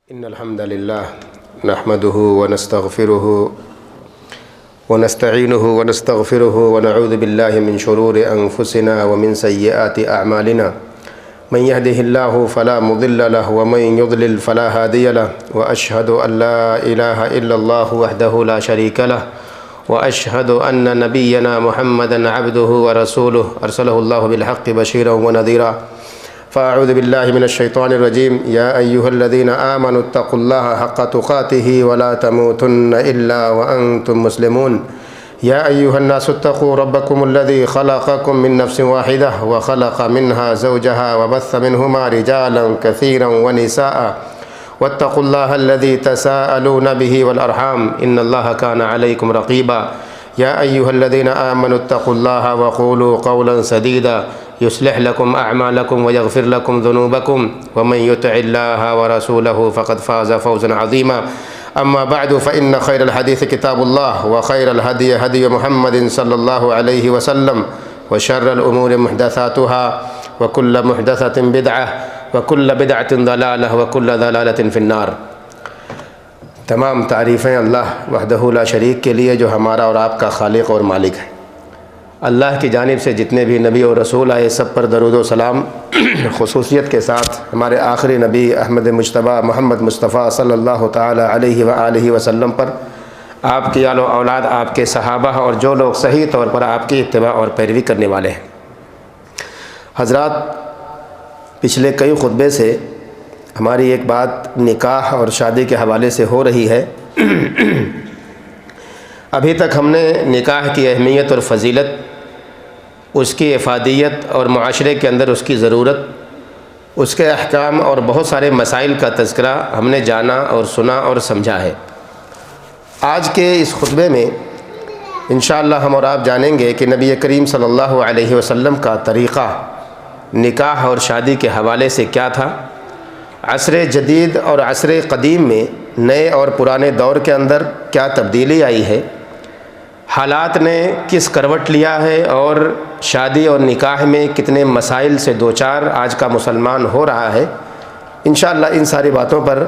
إن الحمد لله نحمده ونستغفره ونستعينه ونستغفره ونعوذ بالله من شرور أنفسنا ومن سيئات أعمالنا من يهده الله فلا مضل له ومن يضلل فلا هادي له وأشهد أن لا إله إلا الله وحده لا شريك له وأشهد أن نبينا محمدا عبده ورسوله أرسله الله بالحق بشيرا ونذيرا فأعوذ بالله من الشيطان الرجيم يا أيها الذين آمنوا اتقوا الله حق تقاته ولا تموتن إلا وأنتم مسلمون يا أيها الناس اتقوا ربكم الذي خلقكم من نفس واحدة وخلق منها زوجها وبث منهما رجالا كثيرا ونساء واتقوا الله الذي تساءلون به والأرحام إن الله كان عليكم رقيبا يا أيها الذين آمنوا اتقوا الله وقولوا قولا سديدا يصلح لكم أعمالكم ويغفر لكم ذنوبكم ومن يطع الله ورسوله فقد فاز فوزا عظيما أما بعد فإن خير الحديث كتاب الله وخير الهدي هدي محمد صلى الله عليه وسلم وشر الأمور محدثاتها وكل محدثة بدعة وكل بدعة ضلالة وكل ضلالة في النار۔ تمام تعریفیں اللہ وحدہ لا شریک کے لیے جو ہمارا اور آپ کا خالق اور مالک ہے۔ اللہ کی جانب سے جتنے بھی نبی اور رسول آئے سب پر درود و سلام، خصوصیت کے ساتھ ہمارے آخری نبی احمد مجتبیٰ محمد مصطفیٰ صلی اللہ تعالی علیہ وآلہ وسلم پر، آپ کی آل و اولاد، آپ کے صحابہ اور جو لوگ صحیح طور پر آپ کی اتباع اور پیروی کرنے والے ہیں۔ حضرات، پچھلے کئی خطبے سے ہماری ایک بات نکاح اور شادی کے حوالے سے ہو رہی ہے۔ ابھی تک ہم نے نکاح کی اہمیت اور فضیلت، اس کی افادیت اور معاشرے کے اندر اس کی ضرورت، اس کے احکام اور بہت سارے مسائل کا تذکرہ ہم نے جانا اور سنا اور سمجھا ہے۔ آج کے اس خطبے میں انشاءاللہ ہم اور آپ جانیں گے کہ نبی کریم صلی اللہ علیہ وسلم کا طریقہ نکاح اور شادی کے حوالے سے کیا تھا، عصر جدید اور عصر قدیم میں نئے اور پرانے دور کے اندر کیا تبدیلی آئی ہے، حالات نے کس کروٹ لیا ہے اور شادی اور نکاح میں کتنے مسائل سے دوچار آج کا مسلمان ہو رہا ہے۔ انشاءاللہ ان ساری باتوں پر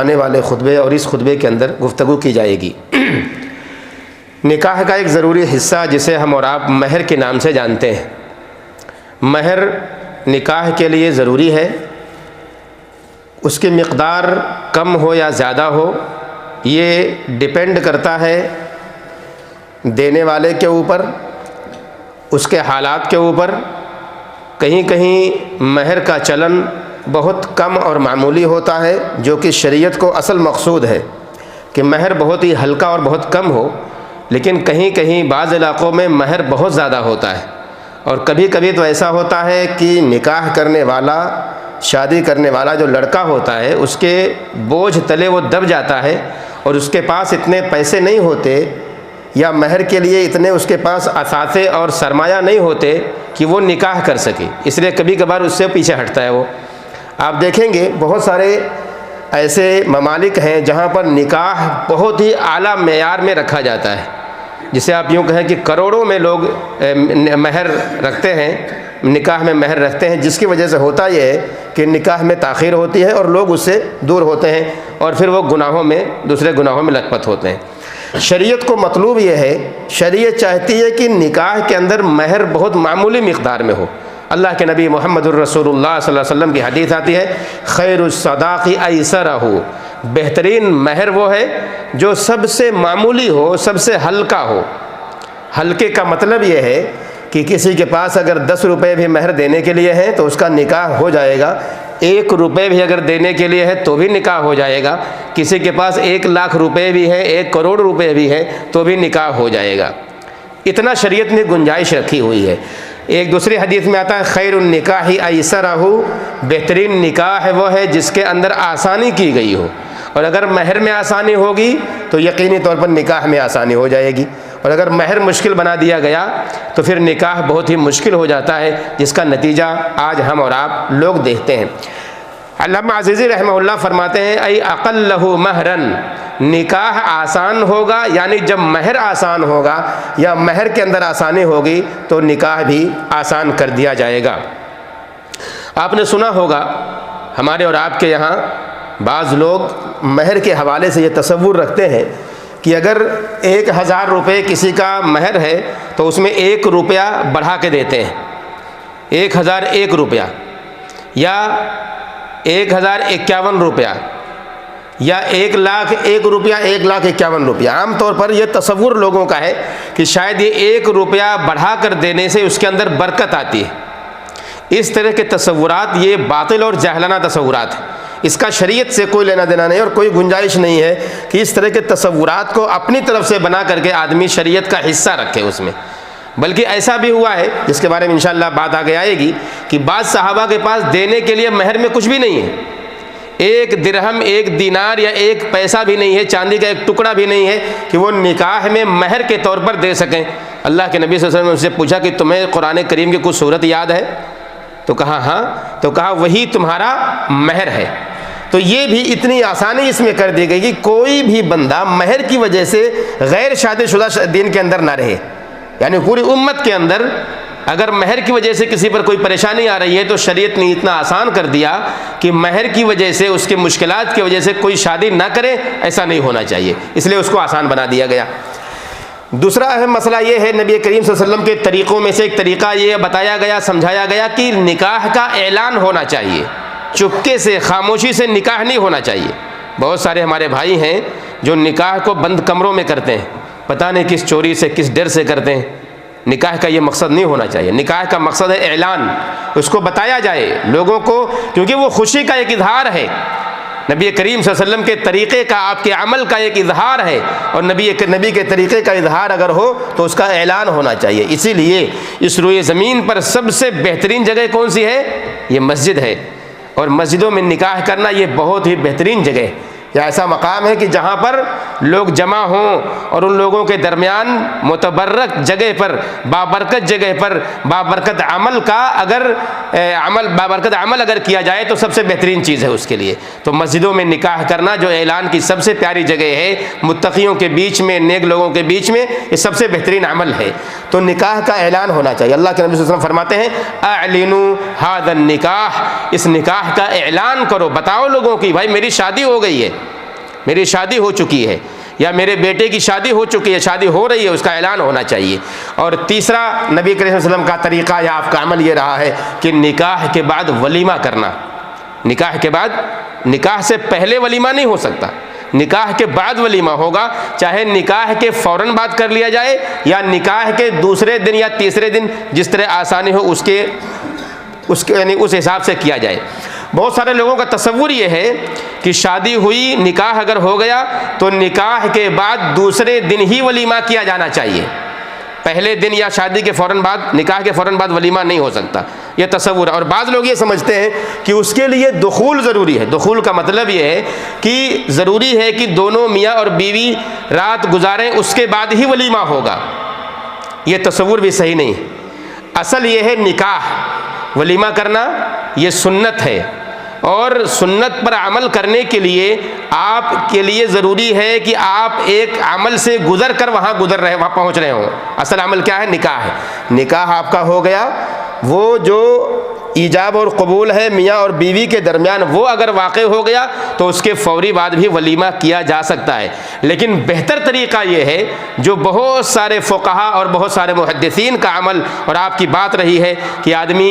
آنے والے خطبے اور اس خطبے کے اندر گفتگو کی جائے گی۔ نکاح کا ایک ضروری حصہ جسے ہم اور آپ مہر کے نام سے جانتے ہیں، مہر نکاح کے لیے ضروری ہے۔ اس کی مقدار کم ہو یا زیادہ ہو، یہ ڈیپینڈ کرتا ہے دینے والے کے اوپر، اس کے حالات کے اوپر۔ کہیں کہیں مہر کا چلن بہت کم اور معمولی ہوتا ہے، جو کہ شریعت کو اصل مقصود ہے کہ مہر بہت ہی ہلکا اور بہت کم ہو، لیکن کہیں کہیں بعض علاقوں میں مہر بہت زیادہ ہوتا ہے، اور کبھی کبھی تو ایسا ہوتا ہے کہ نکاح کرنے والا، شادی کرنے والا جو لڑکا ہوتا ہے، اس کے بوجھ تلے وہ دب جاتا ہے اور اس کے پاس اتنے پیسے نہیں ہوتے یا مہر کے لیے اتنے اس کے پاس اثاثے اور سرمایہ نہیں ہوتے کہ وہ نکاح کر سکے، اس لیے کبھی کبھار اس سے پیچھے ہٹتا ہے وہ۔ آپ دیکھیں گے بہت سارے ایسے ممالک ہیں جہاں پر نکاح بہت ہی اعلیٰ معیار میں رکھا جاتا ہے، جسے آپ یوں کہیں کہ کروڑوں میں لوگ مہر رکھتے ہیں، نکاح میں مہر رکھتے ہیں، جس کی وجہ سے ہوتا یہ ہے کہ نکاح میں تاخیر ہوتی ہے اور لوگ اس سے دور ہوتے ہیں اور پھر وہ گناہوں میں، دوسرے گناہوں میں لت پت ہوتے ہیں۔ شریعت کو مطلوب یہ ہے، شریعت چاہتی ہے کہ نکاح کے اندر مہر بہت معمولی مقدار میں ہو۔ اللہ کے نبی محمد الرسول اللہ صلی اللہ علیہ وسلم کی حدیث آتی ہے، خیر الصداق ایسرہ، بہترین مہر وہ ہے جو سب سے معمولی ہو، سب سے ہلکا ہو۔ ہلکے کا مطلب یہ ہے کہ کسی کے پاس اگر 10 روپے بھی مہر دینے کے لیے ہیں تو اس کا نکاح ہو جائے گا، 1 روپے بھی اگر دینے کے لیے ہے تو بھی نکاح ہو جائے گا، کسی کے پاس 1 لاکھ روپے بھی ہے، 1 کروڑ روپے بھی ہے تو بھی نکاح ہو جائے گا۔ اتنا شریعت نے گنجائش رکھی ہوئی ہے۔ ایک دوسری حدیث میں آتا ہے، خیر النکاح ایسرہ، بہترین نکاح وہ ہے جس کے اندر آسانی کی گئی ہو، اور اگر مہر میں آسانی ہوگی تو یقینی طور پر نکاح میں آسانی ہو جائے گی، اور اگر مہر مشکل بنا دیا گیا تو پھر نکاح بہت ہی مشکل ہو جاتا ہے، جس کا نتیجہ آج ہم اور آپ لوگ دیکھتے ہیں۔ علامہ عزیزی رحمہ اللہ فرماتے ہیں، ای اقلہ مہرن، نکاح آسان ہوگا، یعنی جب مہر آسان ہوگا یا مہر کے اندر آسانی ہوگی تو نکاح بھی آسان کر دیا جائے گا۔ آپ نے سنا ہوگا ہمارے اور آپ کے یہاں بعض لوگ مہر کے حوالے سے یہ تصور رکھتے ہیں کہ اگر 1000 روپے کسی کا مہر ہے تو اس میں 1 روپیہ بڑھا کے دیتے ہیں، 1001 روپیہ یا 1051 روپیہ یا 1,01 روپیہ 1,51 روپیہ۔ عام طور پر یہ تصور لوگوں کا ہے کہ شاید یہ 1 روپیہ بڑھا کر دینے سے اس کے اندر برکت آتی ہے۔ اس طرح کے تصورات یہ باطل اور جاہلانہ تصورات ہیں، اس کا شریعت سے کوئی لینا دینا نہیں، اور کوئی گنجائش نہیں ہے کہ اس طرح کے تصورات کو اپنی طرف سے بنا کر کے آدمی شریعت کا حصہ رکھے اس میں۔ بلکہ ایسا بھی ہوا ہے، جس کے بارے میں انشاءاللہ بات آگے آئے گی، کہ بعض صحابہ کے پاس دینے کے لیے مہر میں کچھ بھی نہیں ہے، 1 درہم 1 دینار یا 1 پیسہ بھی نہیں ہے، چاندی کا 1 ٹکڑا بھی نہیں ہے کہ وہ نکاح میں مہر کے طور پر دے سکیں۔ اللہ کے نبی صلی اللہ علیہ وسلم نے ان سے پوچھا کہ تمہیں قرآن کریم کی کچھ صورت یاد ہے؟ تو کہا ہاں، تو کہا وہی تمہارا مہر ہے۔ تو یہ بھی اتنی آسانی اس میں کر دی گئی کہ کوئی بھی بندہ مہر کی وجہ سے غیر شادی شدہ دین کے اندر نہ رہے، یعنی پوری امت کے اندر اگر مہر کی وجہ سے کسی پر کوئی پریشانی آ رہی ہے تو شریعت نے اتنا آسان کر دیا کہ مہر کی وجہ سے اس کے مشکلات کی وجہ سے کوئی شادی نہ کرے، ایسا نہیں ہونا چاہیے، اس لیے اس کو آسان بنا دیا گیا۔ دوسرا اہم مسئلہ یہ ہے، نبی کریم صلی اللہ علیہ وسلم کے طریقوں میں سے ایک طریقہ یہ بتایا گیا، سمجھایا گیا کہ نکاح کا اعلان ہونا چاہیے، چپکے سے خاموشی سے نکاح نہیں ہونا چاہیے۔ بہت سارے ہمارے بھائی ہیں جو نکاح کو بند کمروں میں کرتے ہیں، پتہ نہیں کس چوری سے کس ڈر سے کرتے ہیں۔ نکاح کا یہ مقصد نہیں ہونا چاہیے، نکاح کا مقصد ہے اعلان، اس کو بتایا جائے لوگوں کو، کیونکہ وہ خوشی کا ایک اظہار ہے، نبی کریم صلی اللہ علیہ وسلم کے طریقے کا، آپ کے عمل کا ایک اظہار ہے، اور نبی کے طریقے کا اظہار اگر ہو تو اس کا اعلان ہونا چاہیے۔ اسی لیے اس روئے زمین پر سب سے بہترین جگہ کون سی ہے؟ یہ مسجد ہے، اور مسجدوں میں نکاح کرنا یہ بہت ہی بہترین جگہ ہے، یہ ایسا مقام ہے کہ جہاں پر لوگ جمع ہوں اور ان لوگوں کے درمیان متبرک جگہ پر، بابرکت جگہ پر بابرکت عمل اگر کیا جائے تو سب سے بہترین چیز ہے اس کے لیے۔ تو مسجدوں میں نکاح کرنا جو اعلان کی سب سے پیاری جگہ ہے، متقیوں کے بیچ میں، نیک لوگوں کے بیچ میں، یہ سب سے بہترین عمل ہے۔ تو نکاح کا اعلان ہونا چاہیے۔ اللہ کے نبی صلی اللہ علیہ وسلم فرماتے ہیں اعلنوا ھذا النکاح، اس نکاح کا اعلان کرو، بتاؤ لوگوں کی بھائی میری شادی ہو گئی ہے، میری شادی ہو چکی ہے، یا میرے بیٹے کی شادی ہو چکی ہے، شادی ہو رہی ہے، اس کا اعلان ہونا چاہیے۔ اور تیسرا نبی کریم صلی اللہ علیہ وسلم کا طریقہ یا آپ کا عمل یہ رہا ہے کہ نکاح کے بعد ولیمہ کرنا۔ نکاح کے بعد، نکاح سے پہلے ولیمہ نہیں ہو سکتا، نکاح کے بعد ولیمہ ہوگا، چاہے نکاح کے فوراً بعد کر لیا جائے یا نکاح کے دوسرے دن یا تیسرے دن، جس طرح آسانی ہو اس کے یعنی اس حساب سے کیا جائے۔ بہت سارے لوگوں کا تصور یہ ہے کہ شادی ہوئی، نکاح اگر ہو گیا تو نکاح کے بعد دوسرے دن ہی ولیمہ کیا جانا چاہیے، پہلے دن یا شادی کے فوراً بعد، نکاح کے فوراً بعد ولیمہ نہیں ہو سکتا، یہ تصور ہے۔ اور بعض لوگ یہ سمجھتے ہیں کہ اس کے لیے دخول ضروری ہے۔ دخول کا مطلب یہ ہے کہ ضروری ہے کہ دونوں میاں اور بیوی رات گزاریں، اس کے بعد ہی ولیمہ ہوگا، یہ تصور بھی صحیح نہیں ہے۔ اصل یہ ہے نکاح، ولیمہ کرنا یہ سنت ہے، اور سنت پر عمل کرنے کے لیے آپ کے لیے ضروری ہے کہ آپ ایک عمل سے گزر کر وہاں پہنچ رہے ہوں۔ اصل عمل کیا ہے؟ نکاح ہے۔ نکاح آپ کا ہو گیا، وہ جو ایجاب اور قبول ہے میاں اور بیوی کے درمیان، وہ اگر واقع ہو گیا تو اس کے فوری بعد بھی ولیمہ کیا جا سکتا ہے۔ لیکن بہتر طریقہ یہ ہے جو بہت سارے فقہا اور بہت سارے محدثین کا عمل اور آپ کی بات رہی ہے کہ آدمی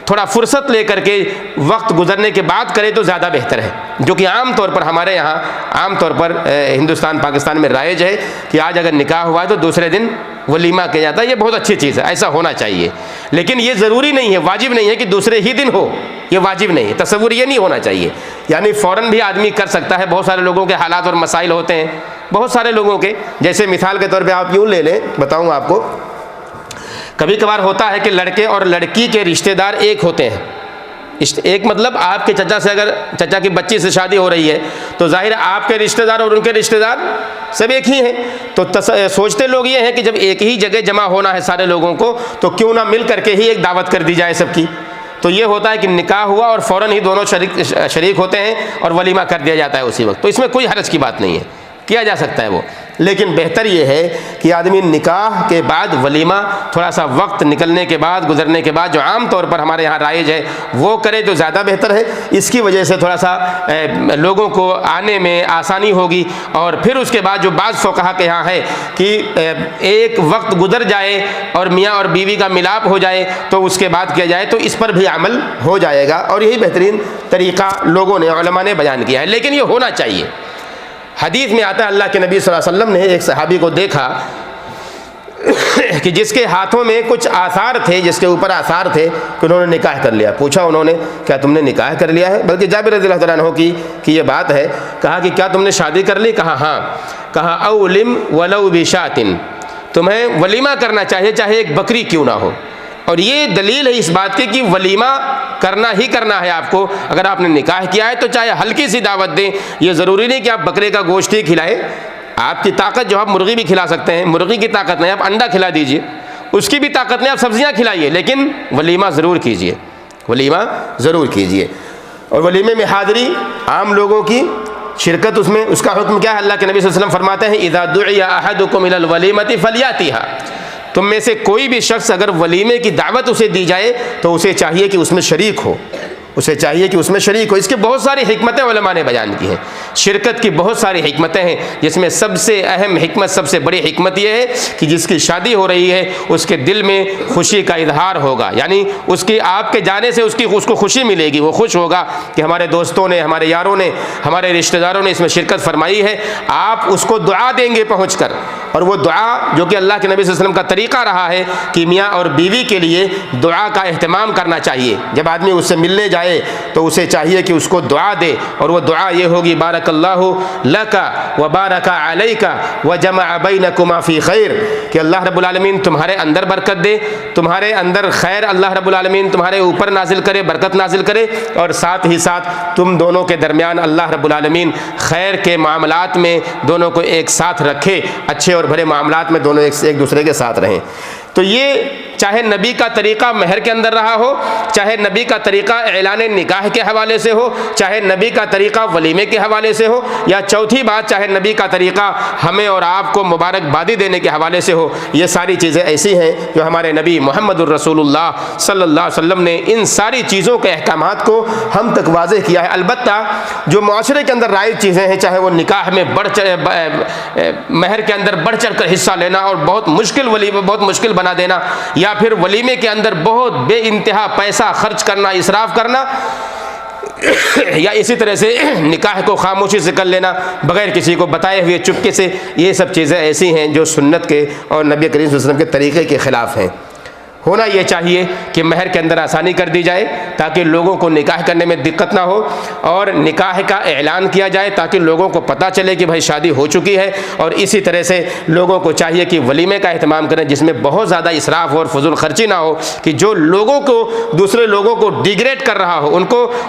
تھوڑا فرصت لے کر کے وقت گزرنے کے بعد کرے تو زیادہ بہتر ہے، جو کہ عام طور پر ہمارے یہاں عام طور پر ہندوستان پاکستان میں رائج ہے کہ آج اگر نکاح ہوا ہے تو دوسرے دن ولیمہ کیا جاتا ہے۔ یہ بہت اچھی چیز ہے، ایسا ہونا چاہیے، لیکن یہ ضروری نہیں ہے، واجب نہیں ہے کہ دوسرے ہی دن ہو، یہ واجب نہیں ہے، تصور یہ نہیں ہونا چاہیے۔ یعنی فوراً بھی آدمی کر سکتا ہے۔ بہت سارے لوگوں کے حالات اور مسائل ہوتے ہیں، بہت سارے لوگوں کے، جیسے مثال کے طور پہ آپ یوں لے لیں، بتاؤں آپ کو، کبھی کبھار ہوتا ہے کہ لڑکے اور لڑکی کے رشتہ دار ایک ہوتے ہیں، ایک مطلب آپ کے چچا سے، اگر چچا کی بچی سے شادی ہو رہی ہے تو ظاہر آپ کے رشتہ دار اور ان کے رشتہ دار سب ایک ہی ہیں، تو سوچتے لوگ یہ ہیں کہ جب ایک ہی جگہ جمع ہونا ہے سارے لوگوں کو تو کیوں نہ مل کر کے ہی ایک دعوت کر دی جائے سب کی۔ تو یہ ہوتا ہے کہ نکاح ہوا اور فوراً ہی دونوں شریک ہوتے ہیں اور ولیمہ کر دیا جاتا ہے اسی وقت، تو اس میں کوئی حرج کی بات نہیں ہے کیا جا سکتا ہے وہ، لیکن بہتر یہ ہے کہ آدمی نکاح کے بعد ولیمہ تھوڑا سا وقت نکلنے کے بعد، گزرنے کے بعد، جو عام طور پر ہمارے یہاں رائج ہے وہ کرے تو زیادہ بہتر ہے۔ اس کی وجہ سے تھوڑا سا لوگوں کو آنے میں آسانی ہوگی، اور پھر اس کے بعد جو بعض فقہا کے یہاں ہے کہ ایک وقت گزر جائے اور میاں اور بیوی کا ملاپ ہو جائے تو اس کے بعد کیا جائے، تو اس پر بھی عمل ہو جائے گا، اور یہی بہترین طریقہ لوگوں نے، علماء نے بیان کیا ہے، لیکن یہ ہونا چاہیے۔ حدیث میں آتا ہے اللہ کے نبی صلی اللہ علیہ وسلم نے ایک صحابی کو دیکھا کہ جس کے ہاتھوں میں کچھ آثار تھے، جس کے اوپر آثار تھے کہ انہوں نے نکاح کر لیا۔ پوچھا انہوں نے کیا تم نے نکاح کر لیا ہے؟ بلکہ جابر رضی اللہ تعالیٰ عنہ کی یہ بات ہے، کہا کہ کیا تم نے شادی کر لی؟ کہا ہاں۔ کہا اولم ولو بشاۃ، تمہیں ولیمہ کرنا چاہیے چاہے ایک بکری کیوں نہ ہو۔ اور یہ دلیل ہے اس بات کی کہ ولیمہ کرنا ہی کرنا ہے آپ کو۔ اگر آپ نے نکاح کیا ہے تو چاہے ہلکی سی دعوت دیں، یہ ضروری نہیں کہ آپ بکرے کا گوشت ہی کھلائیں۔ آپ کی طاقت جو آپ مرغی بھی کھلا سکتے ہیں، مرغی کی طاقت نہیں آپ انڈا کھلا دیجئے، اس کی بھی طاقت نہیں آپ سبزیاں کھلائیے، لیکن ولیمہ ضرور کیجئے، ولیمہ ضرور کیجئے۔ اور ولیمے میں حاضری، عام لوگوں کی شرکت، اس میں اس کا حکم کیا ہے؟ اللہ کے نبی صلی اللہ علیہ وسلم فرماتے ہیں اذا دعی احدکم الی الولیمۃ فلیاتیھا، تم میں سے کوئی بھی شخص اگر ولیمے کی دعوت اسے دی جائے تو اسے چاہیے کہ اس میں شریک ہو، اسے چاہیے کہ اس میں شریک ہو۔ اس کی بہت ساری حکمتیں علماء نے بیان کی ہیں، شرکت کی بہت ساری حکمتیں ہیں، جس میں سب سے اہم حکمت، سب سے بڑی حکمت یہ ہے کہ جس کی شادی ہو رہی ہے اس کے دل میں خوشی کا اظہار ہوگا، یعنی اس کی آپ کے جانے سے اس کو خوشی ملے گی، وہ خوش ہوگا کہ ہمارے دوستوں نے، ہمارے یاروں نے، ہمارے رشتہ داروں نے اس میں شرکت فرمائی ہے۔ آپ اس کو دعا دیں گے پہنچ کر، اور وہ دعا جو کہ اللہ کے نبی صلی اللہ علیہ وسلم کا طریقہ رہا ہے کہ میاں اور بیوی کے لیے دعا کا اہتمام کرنا چاہیے۔ جب آدمی اس سے ملنے جائے تو اسے چاہیے کہ اس کو دعا دے، اور وہ دعا یہ ہوگی بارک اللہ لک و بارک علیک و جمع بینکما فی خیر، کہ اللہ رب العالمین تمہارے اندر برکت دے، تمہارے اندر خیر اللہ رب العالمین تمہارے اوپر نازل کرے، برکت نازل کرے، اور ساتھ ہی ساتھ تم دونوں کے درمیان اللہ رب العالمین خیر کے معاملات میں دونوں کو ایک ساتھ رکھے، اچھے اور بھلے معاملات میں دونوں ایک دوسرے کے ساتھ رہیں۔ تو یہ چاہے نبی کا طریقہ مہر کے اندر رہا ہو، چاہے نبی کا طریقہ اعلان نکاح کے حوالے سے ہو، چاہے نبی کا طریقہ ولیمے کے حوالے سے ہو، یا چوتھی بات چاہے نبی کا طریقہ ہمیں اور آپ کو مبارکبادی دینے کے حوالے سے ہو، یہ ساری چیزیں ایسی ہیں جو ہمارے نبی محمد الرسول اللہ صلی اللہ علیہ وسلم نے ان ساری چیزوں کے احکامات کو ہم تک واضح کیا ہے۔ البتہ جو معاشرے کے اندر رائج چیزیں ہیں، چاہے وہ نکاح میں مہر کے اندر بڑھ چڑھ کر حصہ لینا اور بہت مشکل بنا دینا، یا پھر ولیمے کے اندر بہت بے انتہا پیسہ خرچ کرنا، اسراف کرنا، یا اسی طرح سے نکاح کو خاموشی سے کر لینا بغیر کسی کو بتائے ہوئے چپکے سے، یہ سب چیزیں ایسی ہیں جو سنت کے اور نبی کریم صلی اللہ علیہ وسلم کے طریقے کے خلاف ہیں۔ ہونا یہ چاہیے کہ مہر کے اندر آسانی کر دی جائے تاکہ لوگوں کو نکاح کرنے میں دقت نہ ہو، اور نکاح کا اعلان کیا جائے تاکہ لوگوں کو پتہ چلے کہ بھائی شادی ہو چکی ہے، اور اسی طرح سے لوگوں کو چاہیے کہ ولیمے کا اہتمام کریں جس میں بہت زیادہ اسراف اور فضول خرچی نہ ہو، کہ جو لوگوں کو دوسرے لوگوں کو ڈیگریڈ کر رہا ہو،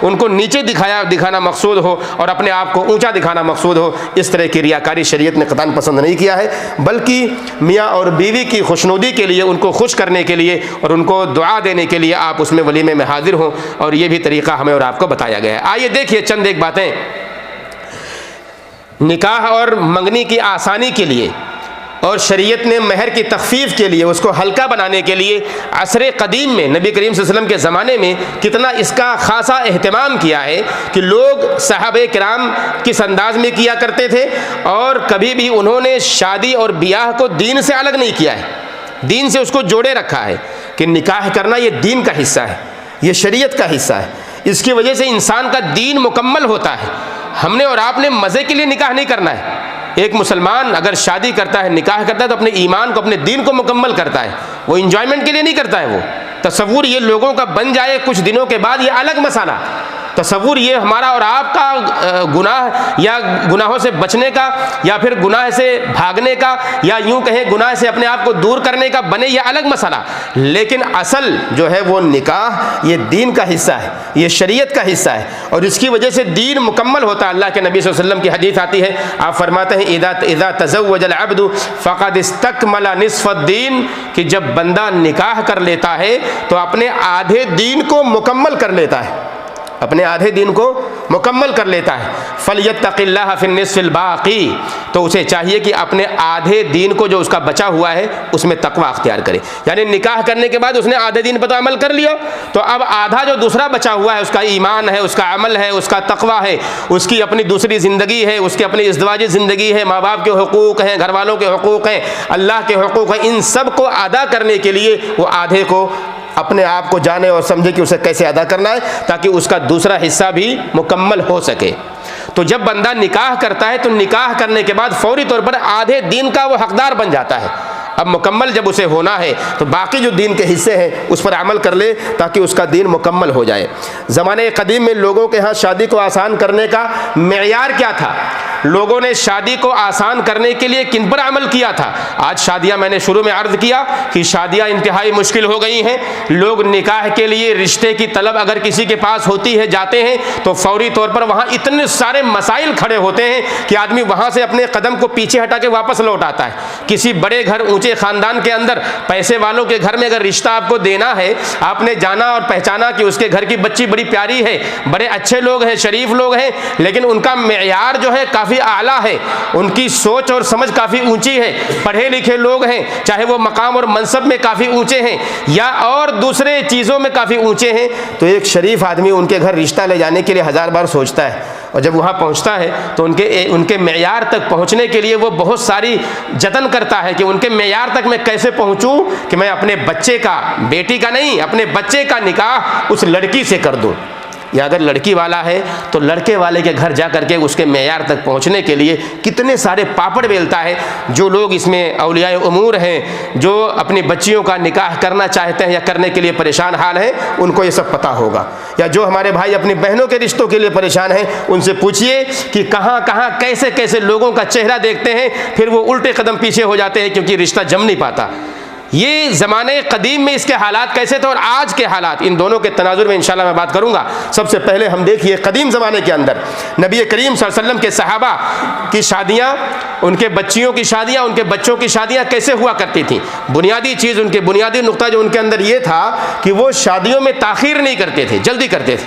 ان کو نیچے دکھانا مقصود ہو اور اپنے آپ کو اونچا دکھانا مقصود ہو، اس طرح کی ریاکاری شریعت نے قطعاً پسند نہیں کیا ہے، بلکہ میاں اور بیوی کی خوشنودی کے لیے، ان کو خوش کرنے کے لیے اور ان کو دعا دینے کے لیے آپ اس میں ولیمے میں حاضر ہوں، اور یہ بھی طریقہ ہمیں اور آپ کو بتایا گیا ہے۔ آئیے دیکھیے چند ایک باتیں نکاح اور منگنی کی آسانی کے لیے، اور شریعت نے مہر کی تخفیف کے لیے، اس کو ہلکا بنانے کے لیے عصر قدیم میں نبی کریم صلی اللہ علیہ وسلم کے زمانے میں کتنا اس کا خاصا اہتمام کیا ہے کہ لوگ صحابہ کرام کس انداز میں کیا کرتے تھے، اور کبھی بھی انہوں نے شادی اور بیاہ کو دین سے الگ نہیں کیا ہے، دین سے اس کو جوڑے رکھا ہے کہ نکاح کرنا یہ دین کا حصہ ہے، یہ شریعت کا حصہ ہے، اس کی وجہ سے انسان کا دین مکمل ہوتا ہے۔ ہم نے اور آپ نے مزے کے لیے نکاح نہیں کرنا ہے۔ ایک مسلمان اگر شادی کرتا ہے، نکاح کرتا ہے، تو اپنے ایمان کو، اپنے دین کو مکمل کرتا ہے، وہ انجوائمنٹ کے لیے نہیں کرتا ہے۔ وہ تصور یہ لوگوں کا بن جائے کچھ دنوں کے بعد، یہ الگ مسئلہ۔ تصور یہ ہمارا اور آپ کا گناہ یا گناہوں سے بچنے کا، یا پھر گناہ سے بھاگنے کا، یا یوں کہیں گناہ سے اپنے آپ کو دور کرنے کا بنے، یہ الگ مسئلہ۔ لیکن اصل جو ہے وہ نکاح یہ دین کا حصہ ہے، یہ شریعت کا حصہ ہے، اور اس کی وجہ سے دین مکمل ہوتا ہے۔ اللہ کے نبی صلی اللہ علیہ وسلم کی حدیث آتی ہے، آپ فرماتے ہیں اذا تزوج العبد فقد استکمل نصف الدین، کہ جب بندہ نکاح کر لیتا ہے تو اپنے آدھے دین کو مکمل کر لیتا ہے، اپنے آدھے دین کو مکمل کر لیتا ہے، فَلْيَتَّقِ اللَّهَ فِي النِّصْفِ الْبَاقِي، تو اسے چاہیے کہ اپنے آدھے دین کو جو اس کا بچا ہوا ہے اس میں تقویٰ اختیار کرے. یعنی نکاح کرنے کے بعد اس نے آدھے دین پر تو عمل کر لیا، تو اب آدھا جو دوسرا بچا ہوا ہے اس کا ایمان ہے، اس کا عمل ہے، اس کا تقویٰ ہے، اس کی اپنی دوسری زندگی ہے، اس کی اپنی ازدواجی زندگی ہے، ماں باپ کے حقوق ہیں، گھر والوں کے حقوق ہیں، اللہ کے حقوق ہیں، ان سب کو ادا کرنے کے لیے وہ آدھے کو اپنے آپ کو جانے اور سمجھے کہ اسے کیسے ادا کرنا ہے تاکہ اس کا دوسرا حصہ بھی مکمل ہو سکے. تو جب بندہ نکاح کرتا ہے تو نکاح کرنے کے بعد فوری طور پر آدھے دین کا وہ حقدار بن جاتا ہے. اب مکمل جب اسے ہونا ہے تو باقی جو دین کے حصے ہیں اس پر عمل کر لے تاکہ اس کا دین مکمل ہو جائے. زمانے قدیم میں لوگوں کے ہاں شادی کو آسان کرنے کا معیار کیا تھا؟ لوگوں نے شادی کو آسان کرنے کے لیے کن پر عمل کیا تھا؟ آج شادیاں، میں نے شروع میں عرض کیا کہ شادیاں انتہائی مشکل ہو گئی ہیں. لوگ نکاح کے لیے رشتے کی طلب اگر کسی کے پاس ہوتی ہے، جاتے ہیں تو فوری طور پر وہاں اتنے سارے مسائل کھڑے ہوتے ہیں کہ آدمی وہاں سے اپنے قدم کو پیچھے ہٹا کے واپس لوٹ آتا ہے. کسی بڑے گھر، اونچے خاندان کے اندر، پیسے والوں کے گھر میں اگر رشتہ آپ کو دینا ہے، آپ نے جانا اور پہچانا کہ اس کے گھر کی بچی بڑی پیاری ہے، بڑے اچھے لوگ ہیں، شریف لوگ ہیں، لیکن ان کا معیار جو ہے کافی اعلیٰ ہے، ان کی سوچ اور سمجھ کافی اونچی ہے، پڑھے لکھے لوگ ہیں، چاہے وہ مقام اور منصب میں کافی اونچے ہیں یا اور دوسرے چیزوں میں کافی اونچے ہیں، تو ایک شریف آدمی ان کے گھر رشتہ لے جانے کے لیے 1000 بار سوچتا ہے. اور جب وہاں پہنچتا ہے تو ان کے معیار تک پہنچنے کے لیے وہ بہت ساری جتن کرتا ہے کہ ان کے معیار تک میں کیسے پہنچوں کہ میں اپنے بچے کا، بیٹی کا نہیں، اپنے بچے کا نکاح اس لڑکی سے کر دوں. یا اگر لڑکی والا ہے تو لڑکے والے کے گھر جا کر کے اس کے معیار تک پہنچنے کے لیے کتنے سارے پاپڑ بیلتا ہے. جو لوگ اس میں اولیاء امور ہیں، جو اپنی بچیوں کا نکاح کرنا چاہتے ہیں یا کرنے کے لیے پریشان حال ہیں، ان کو یہ سب پتہ ہوگا. یا جو ہمارے بھائی اپنی بہنوں کے رشتوں کے لیے پریشان ہیں، ان سے پوچھئے کہ کہاں کہاں کیسے کیسے لوگوں کا چہرہ دیکھتے ہیں، پھر وہ الٹے قدم پیچھے ہو جاتے ہیں کیونکہ رشتہ جم نہیں پاتا. یہ زمانے قدیم میں اس کے حالات کیسے تھے اور آج کے حالات، ان دونوں کے تناظر میں انشاءاللہ میں بات کروں گا. سب سے پہلے ہم دیکھیے قدیم زمانے کے اندر نبی کریم صلی اللہ علیہ وسلم کے صحابہ کی شادیاں، ان کے بچیوں کی شادیاں، ان کے بچوں کی شادیاں کیسے ہوا کرتی تھیں. بنیادی چیز، ان کے بنیادی نقطہ جو ان کے اندر یہ تھا کہ وہ شادیوں میں تاخیر نہیں کرتے تھے، جلدی کرتے تھے.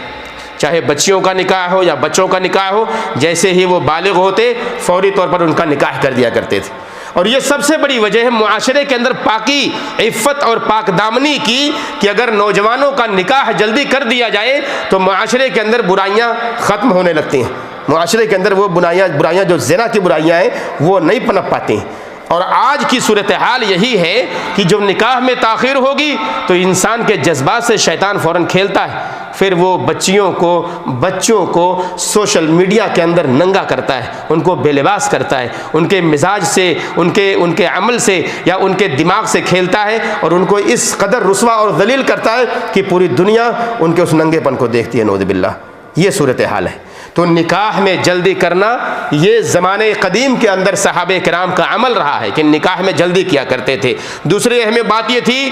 چاہے بچیوں کا نکاح ہو یا بچوں کا نکاح ہو، جیسے ہی وہ بالغ ہوتے فوری طور پر ان کا نکاح کر دیا کرتے تھے. اور یہ سب سے بڑی وجہ ہے معاشرے کے اندر پاکی، عفت اور پاک دامنی کی، کہ اگر نوجوانوں کا نکاح جلدی کر دیا جائے تو معاشرے کے اندر برائیاں ختم ہونے لگتی ہیں. معاشرے کے اندر وہ برائیاں جو زنا کی برائیاں ہیں وہ نہیں پنپ پاتی ہیں. اور آج کی صورتحال یہی ہے کہ جو نکاح میں تاخیر ہوگی تو انسان کے جذبات سے شیطان فوراً کھیلتا ہے، پھر وہ بچوں کو سوشل میڈیا کے اندر ننگا کرتا ہے، ان کو بے لباس کرتا ہے، ان کے مزاج سے، ان کے عمل سے یا ان کے دماغ سے کھیلتا ہے اور ان کو اس قدر رسوا اور ذلیل کرتا ہے کہ پوری دنیا ان کے اس ننگے پن کو دیکھتی ہے. نعوذ باللہ. یہ صورتحال ہے. تو نکاح میں جلدی کرنا یہ زمانے قدیم کے اندر صحابہ کرام کا عمل رہا ہے کہ نکاح میں جلدی کیا کرتے تھے. دوسری اہم بات یہ تھی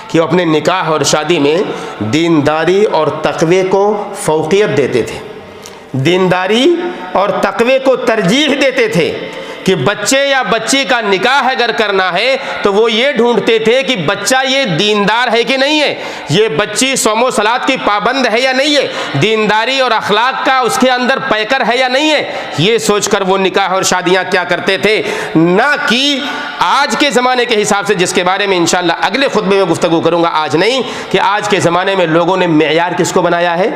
کہ وہ اپنے نکاح اور شادی میں دینداری اور تقوی کو فوقیت دیتے تھے، دینداری اور تقوی کو ترجیح دیتے تھے کہ بچے یا بچی کا نکاح اگر کرنا ہے تو وہ یہ ڈھونڈتے تھے کہ بچہ یہ دیندار ہے کہ نہیں ہے، یہ بچی صوم و صلات کی پابند ہے یا نہیں ہے، دینداری اور اخلاق کا اس کے اندر پیکر ہے یا نہیں ہے. یہ سوچ کر وہ نکاح اور شادیاں کیا کرتے تھے، نہ کہ آج کے زمانے کے حساب سے، جس کے بارے میں انشاءاللہ اگلے خطبے میں گفتگو کروں گا، آج نہیں، کہ آج کے زمانے میں لوگوں نے معیار کس کو بنایا ہے؟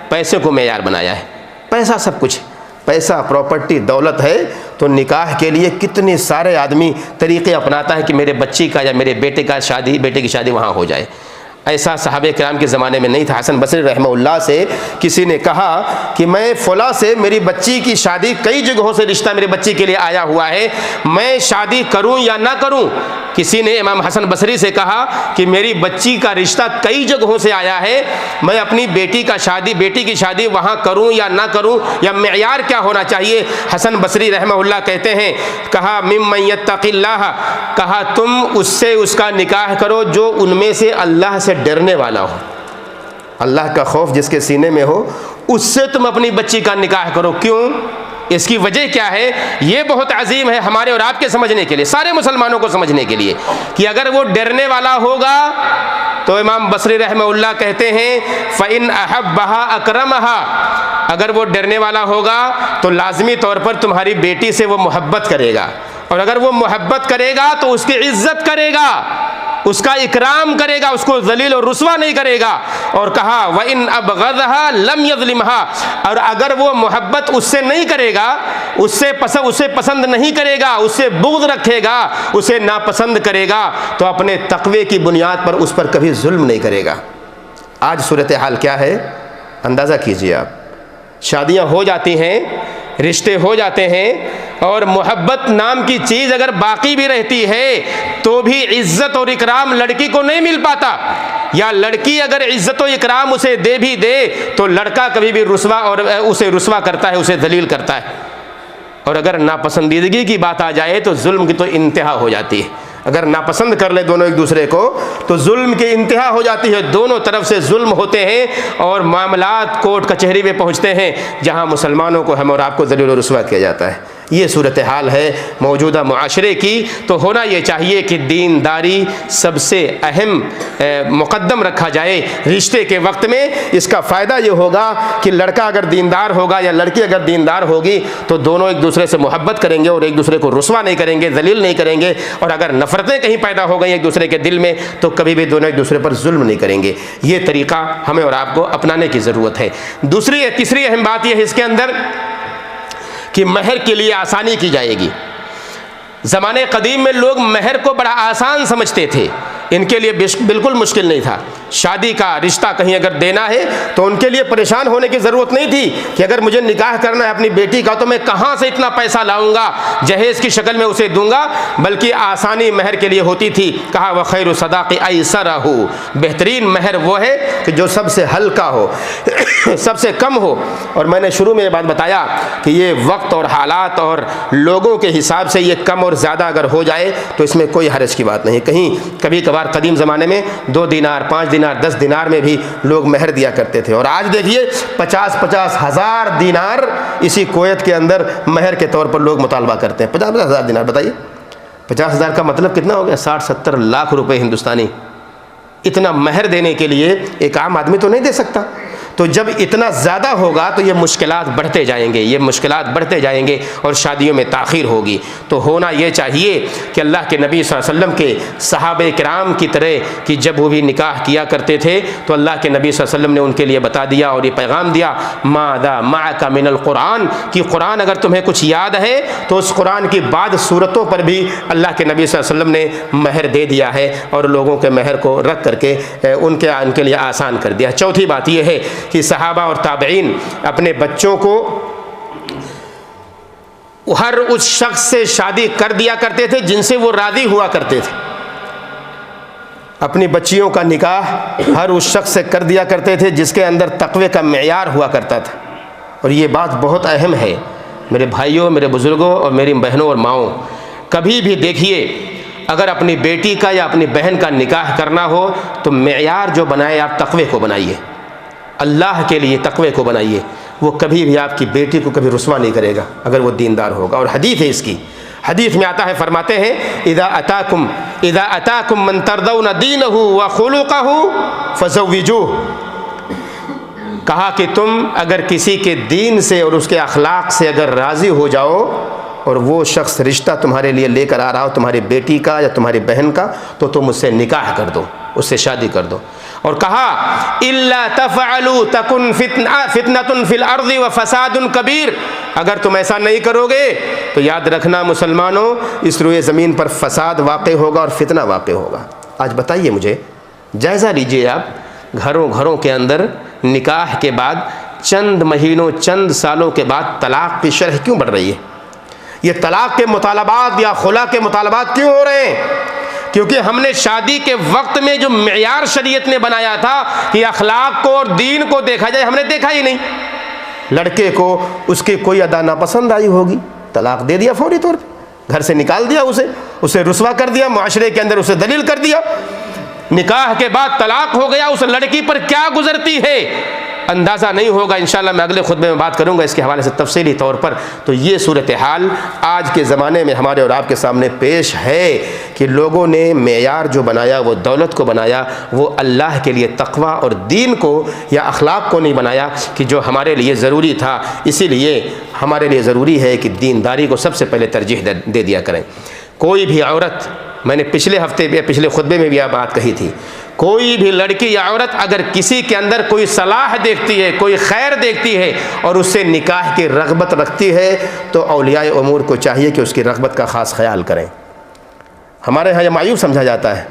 پیسے کو معیار بنایا ہے. پیسہ سب کچھ، پیسہ، پراپرٹی، دولت ہے تو نکاح کے لیے کتنے سارے آدمی طریقے اپناتا ہے کہ میرے بچی کا یا میرے بیٹے کی شادی وہاں ہو جائے. ایسا صحابہ کرام کے زمانے میں نہیں تھا. حسن بصری رحمہ اللہ سے کسی نے کہا کہ میں فلاں سے میری بچی کی شادی، کئی جگہوں سے رشتہ میری بچی کے لیے آیا ہوا ہے، میں شادی کروں یا نہ کروں. کسی نے امام حسن بصری سے کہا کہ میری بچی کا رشتہ کئی جگہوں سے آیا ہے، میں اپنی بیٹی کی شادی وہاں کروں یا نہ کروں، یا معیار کیا ہونا چاہیے. حسن بصری رحمہ اللہ کہتے ہیں، کہا ممن یتق اللہ، کہا تم اس سے اس کا نکاح کرو جو ان میں سے اللہ سے ڈرنے والا ہو، اللہ کا خوف جس کے سینے میں ہو، اس سے تم اپنی بچی کا نکاح کرو. کیوں؟ اس کی وجہ کیا ہے؟ یہ بہت عظیم ہے ہمارے اور آپ کے سمجھنے کے لیے، سارے مسلمانوں کو سمجھنے کے لیے، کہ اگر وہ ڈرنے والا ہوگا تو امام بصری رحمہ اللہ کہتے ہیں فَإِنْ أَحَبَّهَا أَكْرَمَهَا، اگر وہ ڈرنے والا ہوگا تو لازمی طور پر تمہاری بیٹی سے وہ محبت کرے گا، اور اگر وہ محبت کرے گا تو اس کی عزت کرے گا، اس کا اکرام کرے گا، اس کو ذلیل اور رسوا نہیں کرے گا۔ اور کہا وَإِنْ أَبْغَضَهَا لَمْ يَظْلِمْهَا، اور اگر وہ محبت اس سے نہیں کرے گا، اسے پسند نہیں کرے گا، اسے بغض رکھے گا، اسے ناپسند کرے گا، تو اپنے تقوی کی بنیاد پر اس پر کبھی ظلم نہیں کرے گا۔ آج صورتحال کیا ہے اندازہ کیجئے آپ، شادیاں ہو جاتی ہیں، رشتے ہو جاتے ہیں، اور محبت نام کی چیز اگر باقی بھی رہتی ہے تو بھی عزت اور اکرام لڑکی کو نہیں مل پاتا، یا لڑکی اگر عزت و اکرام اسے دے بھی دے تو لڑکا کبھی بھی رسوا اور اسے رسوا کرتا ہے، اسے ذلیل کرتا ہے۔ اور اگر ناپسندیدگی کی بات آ جائے تو ظلم کی تو انتہا ہو جاتی ہے۔ اگر ناپسند کر لے دونوں ایک دوسرے کو تو ظلم کی انتہا ہو جاتی ہے، دونوں طرف سے ظلم ہوتے ہیں اور معاملات کورٹ کچہری میں پہنچتے ہیں، جہاں مسلمانوں کو ہم اور آپ کو ذلیل و رسوا کیا جاتا ہے۔ یہ صورتحال ہے موجودہ معاشرے کی۔ تو ہونا یہ چاہیے کہ دینداری سب سے اہم مقدم رکھا جائے رشتے کے وقت میں۔ اس کا فائدہ یہ ہوگا کہ لڑکا اگر دیندار ہوگا یا لڑکی اگر دیندار ہوگی تو دونوں ایک دوسرے سے محبت کریں گے اور ایک دوسرے کو رسوا نہیں کریں گے، ذلیل نہیں کریں گے، اور اگر نفرتیں کہیں پیدا ہو گئی ایک دوسرے کے دل میں تو کبھی بھی دونوں ایک دوسرے پر ظلم نہیں کریں گے۔ یہ طریقہ ہمیں اور آپ کو اپنانے کی ضرورت ہے۔ تیسری اہم بات یہ ہے اس کے اندر کہ مہر کے لیے آسانی کی جائے گی۔ زمانے قدیم میں لوگ مہر کو بڑا آسان سمجھتے تھے، ان کے لیے بالکل مشکل نہیں تھا۔ شادی کا رشتہ کہیں اگر دینا ہے تو ان کے لیے پریشان ہونے کی ضرورت نہیں تھی کہ اگر مجھے نکاح کرنا ہے اپنی بیٹی کا تو میں کہاں سے اتنا پیسہ لاؤں گا، جہیز کی شکل میں اسے دوں گا، بلکہ آسانی مہر کے لیے ہوتی تھی۔ کہا وَخَيْرُ صَدَاقِ أَيْسَرَهُ، بہترین مہر وہ ہے کہ جو سب سے ہلکا ہو، سب سے کم ہو۔ اور میں نے شروع میں یہ بات بتایا کہ یہ وقت اور حالات اور لوگوں کے حساب سے یہ کم اور زیادہ اگر ہو جائے تو اس میں کوئی حرج کی بات نہیں۔ کہیں کبھی کبھار قدیم زمانے میں 2 دینار 5 دینار 10 دینار میں بھی لوگ مہر دیا کرتے تھے، اور آج دیکھیے 50 ہزار دینار اسی کویت کے اندر مہر کے طور پر لوگ مطالبہ کرتے ہیں۔ 50 ہزار دینار، بتائیے 50 ہزار کا مطلب کتنا ہو گیا؟ 60-70 لاکھ روپے ہندوستانی۔ اتنا مہر دینے کے لیے ایک عام آدمی تو نہیں دے سکتا۔ تو جب اتنا زیادہ ہوگا تو یہ مشکلات بڑھتے جائیں گے، یہ مشکلات بڑھتے جائیں گے اور شادیوں میں تاخیر ہوگی۔ تو ہونا یہ چاہیے کہ اللہ کے نبی صلی اللہ علیہ وسلم کے صحابہ کرام کی طرح کہ جب وہ بھی نکاح کیا کرتے تھے تو اللہ کے نبی صلی اللہ علیہ وسلم نے ان کے لیے بتا دیا اور یہ پیغام دیا ماذا معک من القرآن، کہ قرآن اگر تمہیں کچھ یاد ہے تو اس قرآن کی بعض صورتوں پر بھی اللہ کے نبی صلی اللہ علیہ وسلم نے مہر دے دیا ہے اور لوگوں کے مہر کو رکھ کر کے ان کے لیے آسان کر دیا۔ چوتھی بات یہ ہے کہ صحابہ اور تابعین اپنے بچوں کو ہر اس شخص سے شادی کر دیا کرتے تھے جن سے وہ راضی ہوا کرتے تھے۔ اپنی بچیوں کا نکاح ہر اس شخص سے کر دیا کرتے تھے جس کے اندر تقوی کا معیار ہوا کرتا تھا۔ اور یہ بات بہت اہم ہے میرے بھائیوں، میرے بزرگوں اور میری بہنوں اور ماؤں، کبھی بھی دیکھیے اگر اپنی بیٹی کا یا اپنی بہن کا نکاح کرنا ہو تو معیار جو بنائے آپ تقوی کو بنائیے، اللہ کے لیے تقوی کو بنائیے۔ وہ کبھی بھی آپ کی بیٹی کو کبھی رسوا نہیں کرے گا اگر وہ دیندار ہوگا۔ اور حدیث ہے اس کی، حدیث میں آتا ہے، فرماتے ہیں اذا اتاکم من ترضون دینہ وخلقہ فزوجوہ، کہا کہ تم اگر کسی کے دین سے اور اس کے اخلاق سے اگر راضی ہو جاؤ اور وہ شخص رشتہ تمہارے لیے لے کر آ رہا ہو تمہاری بیٹی کا یا تمہاری بہن کا تو تم اس سے نکاح کر دو، اس سے شادی کر دو۔ اور کہا الا تفعلوا تکن فتنۃ فی الارض وفساد کبیر، اگر تم ایسا نہیں کرو گے تو یاد رکھنا مسلمانوں اس روئے زمین پر فساد واقع ہوگا اور فتنہ واقع ہوگا۔ آج بتائیے مجھے، جائزہ لیجئے آپ، گھروں کے اندر نکاح کے بعد چند مہینوں چند سالوں کے بعد طلاق کی شرح کیوں بڑھ رہی ہے؟ یہ طلاق کے مطالبات یا خلا کے مطالبات کیوں ہو رہے ہیں؟ کیونکہ ہم نے شادی کے وقت میں جو معیار شریعت نے بنایا تھا کہ اخلاق کو اور دین کو دیکھا جائے، ہم نے دیکھا ہی نہیں۔ لڑکے کو اس کی کوئی ادا ناپسند آئی ہوگی، طلاق دے دیا فوری طور پہ، گھر سے نکال دیا، اسے رسوا کر دیا، معاشرے کے اندر اسے ذلیل کر دیا۔ نکاح کے بعد طلاق ہو گیا، اس لڑکی پر کیا گزرتی ہے؟ اندازہ نہیں ہوگا، انشاءاللہ میں اگلے خطبے میں بات کروں گا اس کے حوالے سے تفصیلی طور پر۔ تو یہ صورتحال آج کے زمانے میں ہمارے اور آپ کے سامنے پیش ہے کہ لوگوں نے معیار جو بنایا وہ دولت کو بنایا، وہ اللہ کے لیے تقوی اور دین کو یا اخلاق کو نہیں بنایا کہ جو ہمارے لیے ضروری تھا۔ اسی لیے ہمارے لیے ضروری ہے کہ دینداری کو سب سے پہلے ترجیح دے دیا کریں۔ کوئی بھی عورت، میں نے پچھلے ہفتے یا پچھلے خطبے میں بھی یہ بات کہی تھی، کوئی بھی لڑکی یا عورت اگر کسی کے اندر کوئی صلاح دیکھتی ہے، کوئی خیر دیکھتی ہے اور اس سے نکاح کی رغبت رکھتی ہے تو اولیاء امور کو چاہیے کہ اس کی رغبت کا خاص خیال کریں۔ ہمارے ہاں یہ معیوب سمجھا جاتا ہے،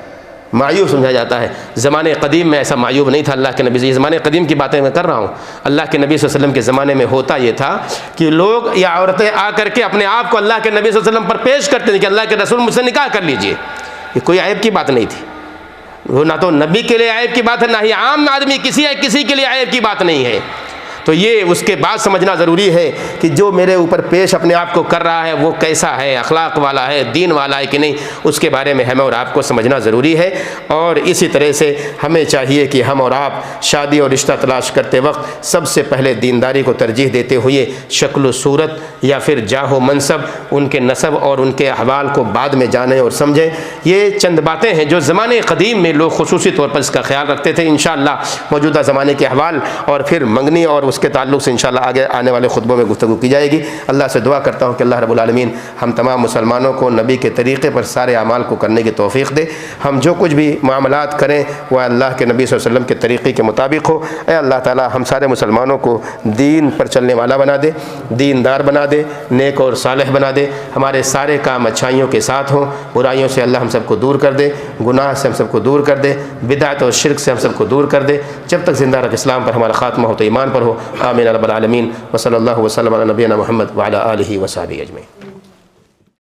معیوب سمجھا جاتا ہے۔ زمانے قدیم میں ایسا معیوب نہیں تھا اللہ کے نبی سے، یہ زمانے قدیم کی باتیں میں کر رہا ہوں۔ اللہ کے نبی صلی اللہ علیہ وسلم کے زمانے میں ہوتا یہ تھا کہ لوگ یا عورتیں آ کر کے اپنے آپ کو اللہ کے نبی صلی اللہ علیہ وسلم پر پیش کرتے تھے کہ اللہ کے رسول مجھ سے نکاح کر لیجئے۔ یہ کوئی عیب کی بات نہیں تھی، وہ نہ تو نبی کے لیے عیب کی بات ہے، نہ ہی عام آدمی کسی کے لیے عیب کی بات نہیں ہے۔ تو یہ اس کے بعد سمجھنا ضروری ہے کہ جو میرے اوپر پیش اپنے آپ کو کر رہا ہے وہ کیسا ہے، اخلاق والا ہے، دین والا ہے کہ نہیں، اس کے بارے میں ہمیں اور آپ کو سمجھنا ضروری ہے۔ اور اسی طرح سے ہمیں چاہیے کہ ہم اور آپ شادی اور رشتہ تلاش کرتے وقت سب سے پہلے دینداری کو ترجیح دیتے ہوئے شکل و صورت یا پھر جاہ و منصب، ان کے نسب اور ان کے احوال کو بعد میں جانیں اور سمجھیں۔ یہ چند باتیں ہیں جو زمانے قدیم میں لوگ خصوصی طور پر اس کا خیال رکھتے تھے۔ انشاءاللہ موجودہ زمانے کے احوال اور پھر منگنی اور اس کے تعلق سے انشاءاللہ آگے آنے والے خطبوں میں گفتگو کی جائے گی۔ اللہ سے دعا کرتا ہوں کہ اللہ رب العالمین ہم تمام مسلمانوں کو نبی کے طریقے پر سارے اعمال کو کرنے کی توفیق دے۔ ہم جو کچھ بھی معاملات کریں وہ اللہ کے نبی صلی اللہ علیہ وسلم کے طریقے کے مطابق ہو۔ اے اللہ تعالی ہم سارے مسلمانوں کو دین پر چلنے والا بنا دے، دیندار بنا دے، نیک اور صالح بنا دے۔ ہمارے سارے کام اچھائیوں کے ساتھ ہوں، برائیوں سے اللہ ہم سب کو دور کر دے، گناہ سے ہم سب کو دور کر دے، بدعت اور شرک سے ہم سب کو دور کر دے۔ جب تک زندہ رکھ اسلام پر ہمارا خاتمہ ہو تو ایمان پر ہو۔ آمین رب العالمین، وصلی اللہ وسلم علی نبینا محمد وعلی آلہ وصحبہ اجمعین۔